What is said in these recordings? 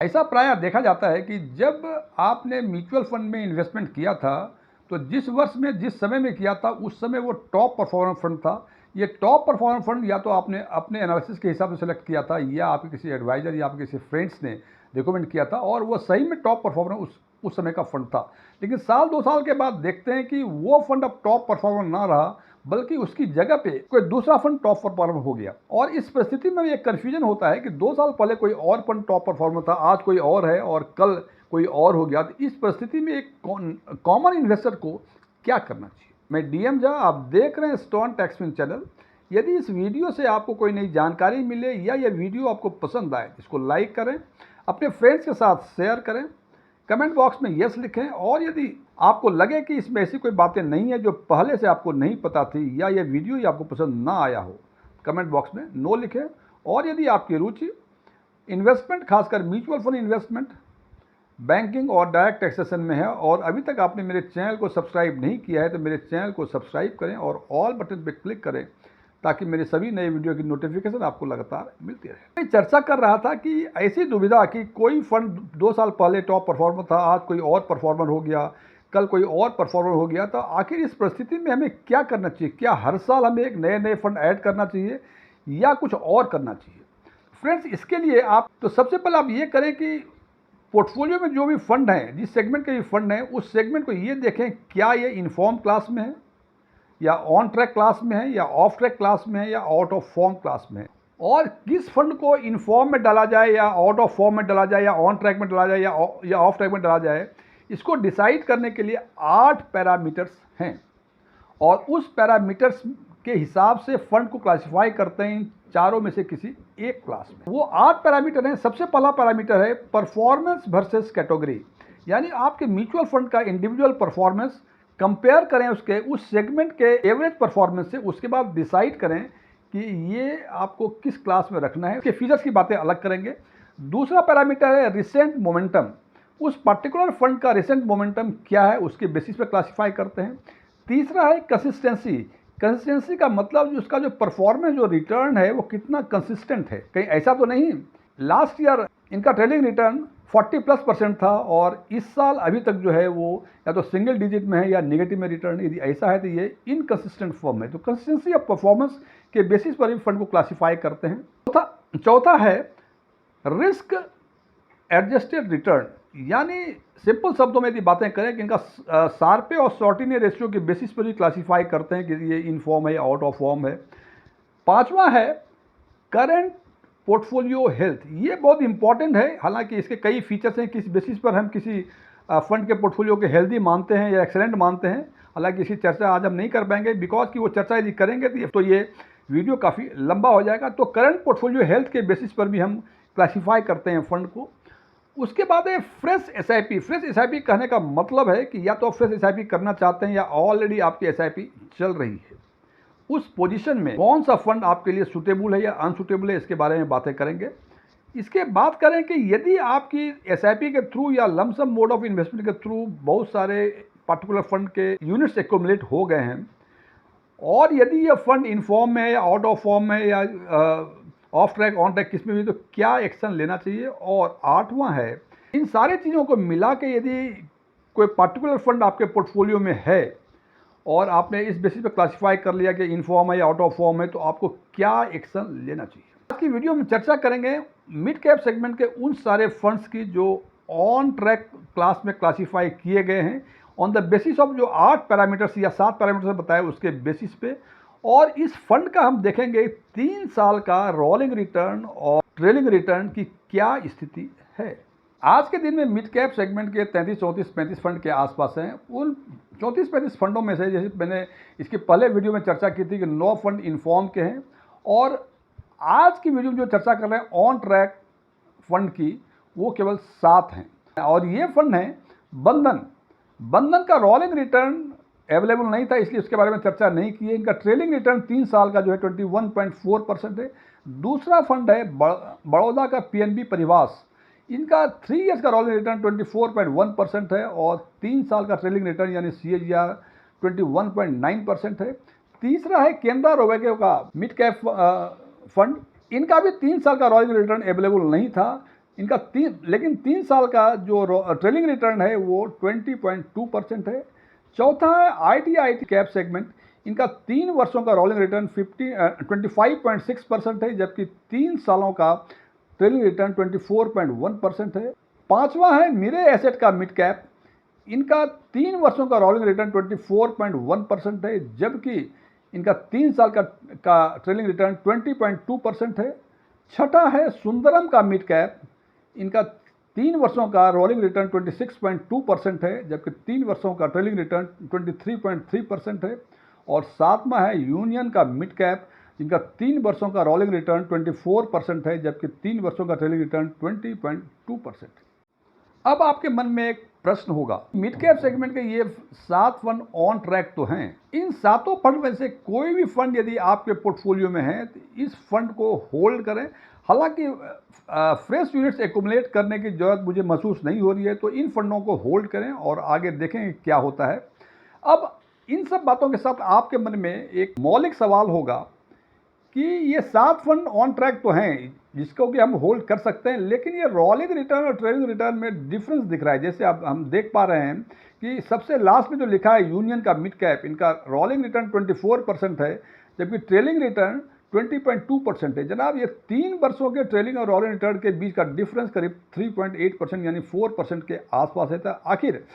ऐसा प्रायः देखा जाता है कि जब आपने म्यूचुअल फंड में इन्वेस्टमेंट किया था, तो जिस वर्ष में जिस समय में किया था, उस समय वो टॉप परफॉर्मर फंड था। ये टॉप परफॉर्मर फंड या तो आपने अपने एनालिसिस के हिसाब से सेलेक्ट किया था या आपके किसी एडवाइज़र या आपके किसी फ्रेंड्स ने रिकमेंड किया था और वो सही में टॉप परफॉर्मर उस समय का फंड था। लेकिन साल 2 साल के बाद देखते हैं कि वो फंड अब टॉप परफॉर्मर ना रहा, बल्कि उसकी जगह पे कोई दूसरा फंड टॉप परफॉर्मर हो गया। और इस परिस्थिति में एक कन्फ्यूजन होता है कि 2 साल पहले कोई और फंड टॉप परफॉर्मर था, आज कोई और है और कल कोई और हो गया। तो इस परिस्थिति में एक कॉमन इन्वेस्टर को क्या करना चाहिए? मैं डीएम झा, आप देख रहे हैं स्टोन टैक्समैन चैनल। यदि इस वीडियो से आपको कोई नई जानकारी मिले या ये वीडियो आपको पसंद आए, इसको लाइक करें, अपने फ्रेंड्स के साथ शेयर करें, कमेंट बॉक्स में यस लिखें। और यदि आपको लगे कि इसमें ऐसी कोई बातें नहीं है जो पहले से आपको नहीं पता थी या ये वीडियो ही आपको पसंद ना आया हो, कमेंट बॉक्स में नो लिखें। और यदि आपकी रुचि इन्वेस्टमेंट, खासकर म्यूचुअल फंड इन्वेस्टमेंट, बैंकिंग और डायरेक्ट टैक्सेशन में है और अभी तक आपने मेरे चैनल को सब्सक्राइब नहीं किया है, तो मेरे चैनल को सब्सक्राइब करें और ऑल बटन पर क्लिक करें ताकि मेरे सभी नए वीडियो की नोटिफिकेशन आपको लगातार मिलती रहे। मैं चर्चा कर रहा था कि ऐसी दुविधा कि कोई फंड 2 साल पहले टॉप परफॉर्मर था, आज कोई और परफॉर्मर हो गया, कल कोई और परफॉर्मर हो गया, तो आखिर इस परिस्थिति में हमें क्या करना चाहिए? क्या हर साल हमें एक नए फंड ऐड करना चाहिए या कुछ और करना चाहिए? फ्रेंड्स, इसके लिए आप तो सबसे पहले आप ये करें कि पोर्टफोलियो में जो भी फंड हैं, जिस सेगमेंट के भी फंड हैं, उस सेगमेंट को ये देखें क्या ये इन्फॉर्म क्लास में है या ऑन ट्रैक क्लास में है या ऑफ ट्रैक क्लास में है या आउट ऑफ फॉर्म क्लास में है। और किस फंड को इनफॉर्म में डाला जाए या आउट ऑफ फॉर्म में डाला जाए या ऑन ट्रैक में डाला जाए या ऑफ ट्रैक में डाला जाए, इसको डिसाइड करने के लिए 8 पैरामीटर्स हैं और उस पैरामीटर्स के हिसाब से फंड को क्लासिफाई करते हैं इन चारों में से किसी एक क्लास में। वो 8 पैरामीटर हैं। सबसे पहला पैरामीटर है परफॉर्मेंस वर्सेस कैटेगरी, यानी आपके म्यूचुअल फंड का इंडिविजुअल परफॉर्मेंस कंपेयर करें उसके उस सेगमेंट के एवरेज परफॉर्मेंस से, उसके बाद डिसाइड करें कि ये आपको किस क्लास में रखना है। उसके फीचर्स की बातें अलग करेंगे। दूसरा पैरामीटर है रिसेंट मोमेंटम, उस पर्टिकुलर फंड का रिसेंट मोमेंटम क्या है उसके बेसिस पे क्लासिफाई करते हैं। तीसरा है कंसिस्टेंसी, कंसिस्टेंसी का मतलब उसका जो परफॉर्मेंस, जो रिटर्न है वो कितना कंसिस्टेंट है, कहीं ऐसा तो नहीं लास्ट ईयर इनका ट्रेलिंग रिटर्न 40+% था और इस साल अभी तक जो है वो या तो सिंगल डिजिट में है या नेगेटिव में रिटर्न। यदि ऐसा है तो ये इनकंसिस्टेंट फॉर्म है। तो कंसिस्टेंसी ऑफ परफॉर्मेंस के बेसिस पर भी फंड को क्लासिफाई करते हैं। चौथा है रिस्क एडजस्टेड रिटर्न, यानी सिंपल शब्दों में यदि बातें करें कि इनका शार्पे और शॉर्टिनी रेशियो के बेसिस पर भी क्लासिफाई करते हैं कि ये इन फॉर्म है या आउट ऑफ फॉर्म है। पांचवा है करंट पोर्टफोलियो हेल्थ, ये बहुत इंपॉर्टेंट है। हालांकि इसके कई फीचर्स हैं, किस बेसिस पर हम किसी फंड के पोर्टफोलियो के हेल्दी मानते हैं या एक्सेलेंट मानते हैं। हालांकि इसकी चर्चा आज हम नहीं कर पाएंगे, बिकॉज कि वो चर्चा यदि करेंगे तो ये वीडियो काफ़ी लंबा हो जाएगा। तो करंट पोर्टफोलियो हेल्थ के बेसिस पर भी हम क्लासीफाई करते हैं फंड को। उसके बाद है फ्रेश एसआईपी। फ्रेश एसआईपी कहने का मतलब है कि या तो आप फ्रेश एसआईपी करना चाहते हैं या ऑलरेडी आपकी एसआईपी चल रही है। उस पोजीशन में कौन सा फंड आपके लिए सूटेबल है या अनसूटेबल है, इसके बारे में बातें करेंगे। इसके बाद करें कि यदि आपकी एसआईपी के थ्रू या लमसम मोड ऑफ इन्वेस्टमेंट के थ्रू बहुत सारे पर्टिकुलर फंड के यूनिट्स एक्यूमुलेट हो गए हैं और यदि ये फंड इनफॉर्म में है या आउट ऑफ फॉर्म में या ऑफ ट्रैक ऑन ट्रैक किस में भी, तो क्या एक्शन लेना चाहिए। और आठवां है इन सारी चीज़ों को मिला के यदि कोई पर्टिकुलर फंड आपके पोर्टफोलियो में है और आपने इस बेसिस पे क्लासिफाई कर लिया कि इनफॉर्म है या आउट ऑफ फॉर्म है, तो आपको क्या एक्शन लेना चाहिए। आज की वीडियो में चर्चा करेंगे मिड कैप सेगमेंट के उन सारे फंड्स की जो ऑन ट्रैक क्लास में क्लासिफाई किए गए हैं ऑन द बेसिस ऑफ जो 8 पैरामीटर्स या 7 पैरामीटर्स बताए उसके बेसिस पे। और इस फंड का हम देखेंगे 3 साल का रोलिंग रिटर्न और ट्रेलिंग रिटर्न की क्या स्थिति है। आज के दिन में मिड कैप सेगमेंट के 33, 34, 35 फंड के आसपास हैं। उन 34-35 फंडों में से, जैसे मैंने इसके पहले वीडियो में चर्चा की थी कि 9 फंड इनफॉर्म के हैं और आज की वीडियो में जो चर्चा कर रहे हैं ऑन ट्रैक फंड की, वो केवल 7 हैं। और ये फंड है बंधन। बंधन का रोलिंग रिटर्न अवेलेबल नहीं था, इसलिए उसके बारे में चर्चा नहीं की है। इनका ट्रेलिंग रिटर्न 3 साल का जो है 21.4% है। दूसरा फंड है बड़ौदा का पीएनबी परिवास। इनका 3 ईयर्स का रोलिंग रिटर्न 24.1% है और 3 साल का ट्रेलिंग रिटर्न यानी CAGR 21.9% है। तीसरा है केनरा रोबेको का मिड कैप फंड। इनका भी 3 साल का रोलिंग रिटर्न अवेलेबल नहीं था, इनका लेकिन 3 साल का जो ट्रेलिंग रिटर्न है वो 20.2% है। चौथा है IT कैप सेगमेंट, इनका 3 वर्षों का रोलिंग रिटर्न 25.6% है, जबकि 3 सालों का ट्रेलिंग रिटर्न 24.1% है। पांचवा है मिरे एसेट का मिड कैप, इनका 3 वर्षों का रोलिंग रिटर्न 24.1% है, जबकि इनका 3 साल का ट्रेलिंग रिटर्न 20.2% है। छठा है सुंदरम का मिड कैप, इनका 3 वर्षों का रोलिंग रिटर्न 26.2% है, जबकि 3 वर्षों का ट्रेलिंग रिटर्न 23.3% है। और सातवां है यूनियन का मिड कैप, जिनका 3 वर्षों का रोलिंग रिटर्न 24% है, जबकि 3 वर्षों का ट्रेलिंग रिटर्न 20.2%। अब आपके मन में एक प्रश्न होगा, मिड कैप सेगमेंट के ये 7 फंड ऑन ट्रैक तो हैं, इन 7 फंड में से कोई भी फंड यदि आपके पोर्टफोलियो में है तो इस फंड को होल्ड करें। हालांकि फ्रेश यूनिट्स एक्युमुलेट करने की जरूरत मुझे महसूस नहीं हो रही है, तो इन फंडों को होल्ड करें और आगे देखें क्या होता है। अब इन सब बातों के साथ आपके मन में एक मौलिक सवाल होगा कि ये 7 फंड ऑन ट्रैक तो हैं जिसको कि हम होल्ड कर सकते हैं, लेकिन ये रोलिंग रिटर्न और ट्रेलिंग रिटर्न में डिफरेंस दिख रहा है। जैसे अब हम देख पा रहे हैं कि सबसे लास्ट में जो लिखा है यूनियन का मिड कैप, इनका रोलिंग रिटर्न 24% है, जबकि ट्रेलिंग रिटर्न 20.2% है। जनाब, ये 3 वर्षों के ट्रेलिंग और रोलिंग रिटर्न के बीच का डिफरेंस करीब 3.8% यानी 4% के आसपास है। तो आखिर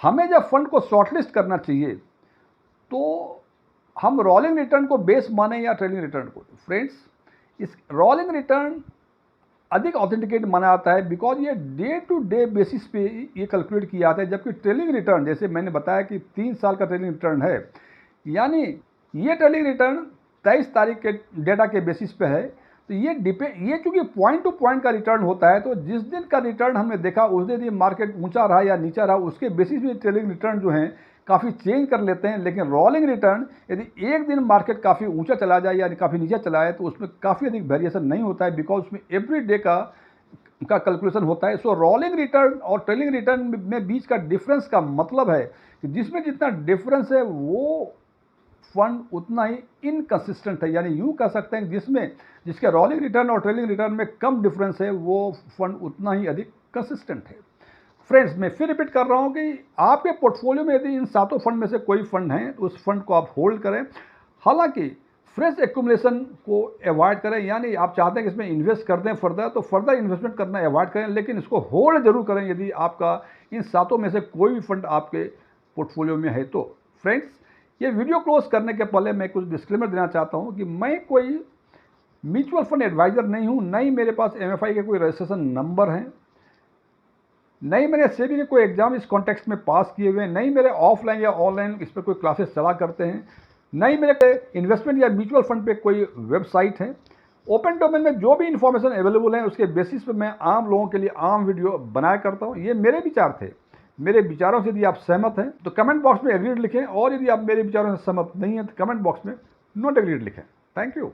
हमें जब फंड को शॉर्टलिस्ट करना चाहिए तो हम रोलिंग रिटर्न को बेस माने या ट्रेलिंग रिटर्न को? फ्रेंड्स, इस रोलिंग रिटर्न अधिक ऑथेंटिकेट माना जाता है बिकॉज ये डे टू डे बेसिस पे ये कैलकुलेट किया जाता है, जबकि ट्रेलिंग रिटर्न जैसे मैंने बताया कि 3 साल का ट्रेलिंग रिटर्न है, यानी ये ट्रेलिंग रिटर्न 23 तारीख के डेटा के बेसिस पे है। तो ये चूंकि पॉइंट टू पॉइंट का रिटर्न होता है, तो जिस दिन का रिटर्न हमने देखा उस दिन ये मार्केट ऊंचा रहा या नीचा रहा, उसके बेसिस पे ट्रेलिंग रिटर्न जो है काफ़ी चेंज कर लेते हैं। लेकिन रोलिंग रिटर्न यदि एक दिन मार्केट काफ़ी ऊंचा चला जाए या काफ़ी नीचे चला जाए तो उसमें काफ़ी अधिक वेरिएशन नहीं होता है, बिकॉज उसमें एवरी डे का कैलकुलेशन होता है। सो रोलिंग रिटर्न और ट्रेलिंग रिटर्न में बीच का डिफरेंस का मतलब है कि जिसमें जितना डिफरेंस है वो फंड उतना ही इनकंसिस्टेंट है, यानी यूं कह सकते हैं जिसके रोलिंग रिटर्न और ट्रेलिंग रिटर्न में कम डिफरेंस है वो फंड उतना ही अधिक कंसिस्टेंट है। फ्रेंड्स, मैं फिर रिपीट कर रहा हूं कि आपके पोर्टफोलियो में यदि इन 7 फंड में से कोई फंड है तो उस फंड को आप होल्ड करें। हालांकि फ्रेश एक्यूमुलेशन को अवॉइड करें, यानी आप चाहते हैं कि इसमें इन्वेस्ट कर दें फर्दर तो फर्दर इन्वेस्टमेंट करना अवॉइड करें, लेकिन इसको होल्ड जरूर करें यदि आपका इन 7 में से कोई भी फंड आपके पोर्टफोलियो में है तो। फ्रेंड्स, ये वीडियो क्लोज करने के पहले मैं कुछ डिस्क्लेमर देना चाहता हूं कि मैं कोई म्यूचुअल फंड एडवाइजर नहीं हूं, न ही मेरे पास MFI के कोई रजिस्ट्रेशन नंबर हैं, नहीं मैंने सेबी के कोई एग्जाम इस कॉन्टेक्स्ट में पास किए हुए हैं, नहीं मेरे ऑफलाइन या ऑनलाइन इस पर कोई क्लासेस चला करते हैं, नहीं मेरे इन्वेस्टमेंट या म्यूचुअल फंड पे कोई वेबसाइट है। ओपन डोमेन में जो भी इंफॉर्मेशन अवेलेबल है उसके बेसिस पे मैं आम लोगों के लिए आम वीडियो बनाया करता हूँ। ये मेरे विचार थे, मेरे विचारों से यदि आप सहमत हैं तो कमेंट बॉक्स में एग्रीड लिखें, और यदि आप मेरे विचारों से सहमत नहीं हैं तो कमेंट बॉक्स में नॉट एग्रीड लिखें। Thank you.